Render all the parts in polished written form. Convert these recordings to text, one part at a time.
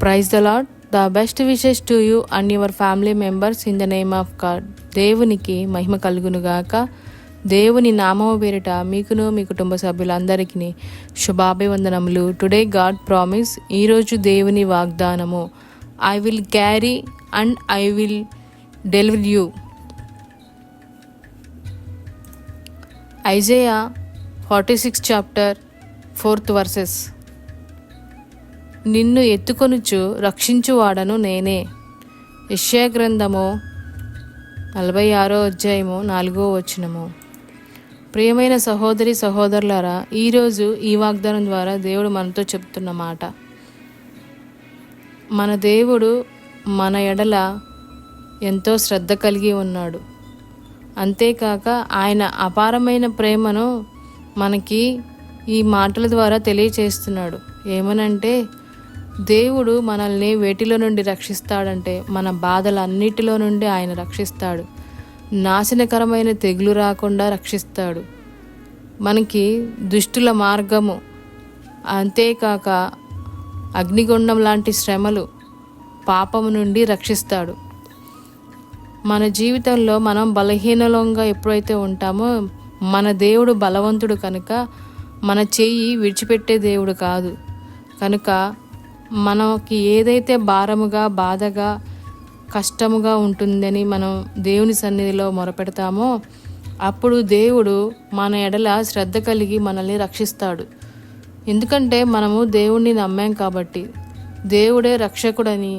Praise the lord. The best wishes to you and your family members in the name of God. దేవునికి మహిమ కలుగునుగాక. దేవుని నామము పేరిట మీకును మీ కుటుంబ సభ్యులందరికీ శుభాభివందనములు. టుడే గాడ్ ప్రామిస్, ఈరోజు దేవుని వాగ్దానము, I will carry and I will deliver you. Isaiah 46 chapter 4th verses. నిన్ను ఎత్తుకొనుచు రక్షించువాడను నేనే. యెషయా గ్రంథము 46వ అధ్యాయము 4వ వచనము. ప్రియమైన సహోదరి సహోదరులారా, ఈరోజు ఈ వాగ్దానం ద్వారా దేవుడు మనతో చెప్తున్న మాట, మన దేవుడు మన ఎడల ఎంతో శ్రద్ధ కలిగి ఉన్నాడు. అంతేకాక ఆయన అపారమైన ప్రేమను మనకి ఈ మాటల ద్వారా తెలియచేస్తున్నాడు. ఏమనంటే, దేవుడు మనల్ని వేటిలో నుండి రక్షిస్తాడంటే మన బాధలన్నిటిలో నుండి ఆయన రక్షిస్తాడు. నాశనకరమైన తెగులు రాకుండా రక్షిస్తాడు. మనకి దుష్టుల మార్గము, అంతేకాక అగ్నిగుండం లాంటి శ్రమలు, పాపము నుండి రక్షిస్తాడు. మన జీవితంలో మనం బలహీనంగా ఎప్పుడైతే ఉంటామో, మన దేవుడు బలవంతుడు కనుక మన చెయ్యి విడిచిపెట్టే దేవుడు కాదు. కనుక మనకి ఏదైతే భారముగా, బాధగా, కష్టముగా ఉంటుందని మనం దేవుని సన్నిధిలో మొరపెడతామో, అప్పుడు దేవుడు మన ఎడల శ్రద్ధ కలిగి మనల్ని రక్షిస్తాడు. ఎందుకంటే మనము దేవుణ్ణి నమ్మాం కాబట్టి, దేవుడే రక్షకుడని,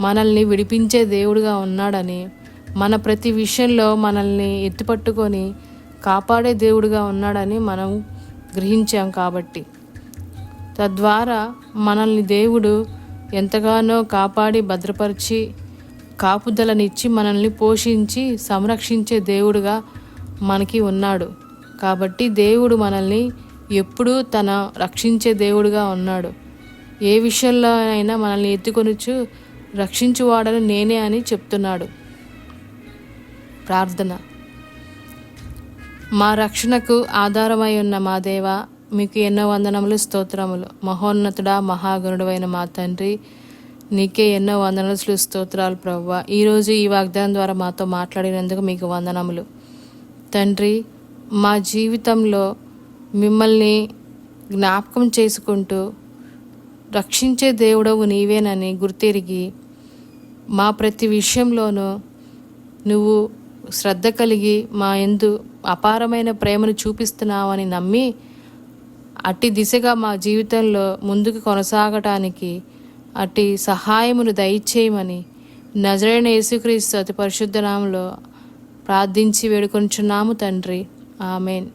మనల్ని విడిపించే దేవుడుగా ఉన్నాడని, మన ప్రతి విషయంలో మనల్ని ఎత్తుపట్టుకొని కాపాడే దేవుడుగా ఉన్నాడని మనం గ్రహించాం. కాబట్టి తద్వారా మనల్ని దేవుడు ఎంతగానో కాపాడి భద్రపరిచి కాపుదలనిచ్చి మనల్ని పోషించి సంరక్షించే దేవుడుగా మనకి ఉన్నాడు. కాబట్టి దేవుడు మనల్ని ఎప్పుడూ తన రక్షించే దేవుడుగా ఉన్నాడు. ఏ విషయంలో అయినా మనల్ని ఎత్తుకొనుచు రక్షించువాడను నేనే అని చెప్తున్నాడు. ప్రార్థన. మా రక్షణకు ఆధారమై ఉన్న మా దేవ, మీకు ఎన్నో వందనములు, స్తోత్రములు. మహోన్నతుడా, మహాగణుడైన మా తండ్రి, నీకే ఎన్నో వందనములు, స్తోత్రాలు ప్రభువా. ఈరోజు ఈ వాగ్దానం ద్వారా మాతో మాట్లాడినందుకు మీకు వందనములు తండ్రి. మా జీవితంలో మిమ్మల్ని జ్ఞాపకం చేసుకుంటూ రక్షించే దేవుడవు నీవేనని గుర్తెరిగి, మా ప్రతి విషయంలోనూ నువ్వు శ్రద్ధ కలిగి మా యందు అపారమైన ప్రేమను చూపిస్తున్నావని నమ్మి, అట్టి దిశగా మా జీవితంలో ముందుకు కొనసాగటానికి అట్టి సహాయమును దయచేయమని నజరేయుడైన యేసుక్రీస్తు అతి పరిశుద్ధ నామములో ప్రార్థించి వేడుకొనుచున్నాము తండ్రి. ఆమేన్.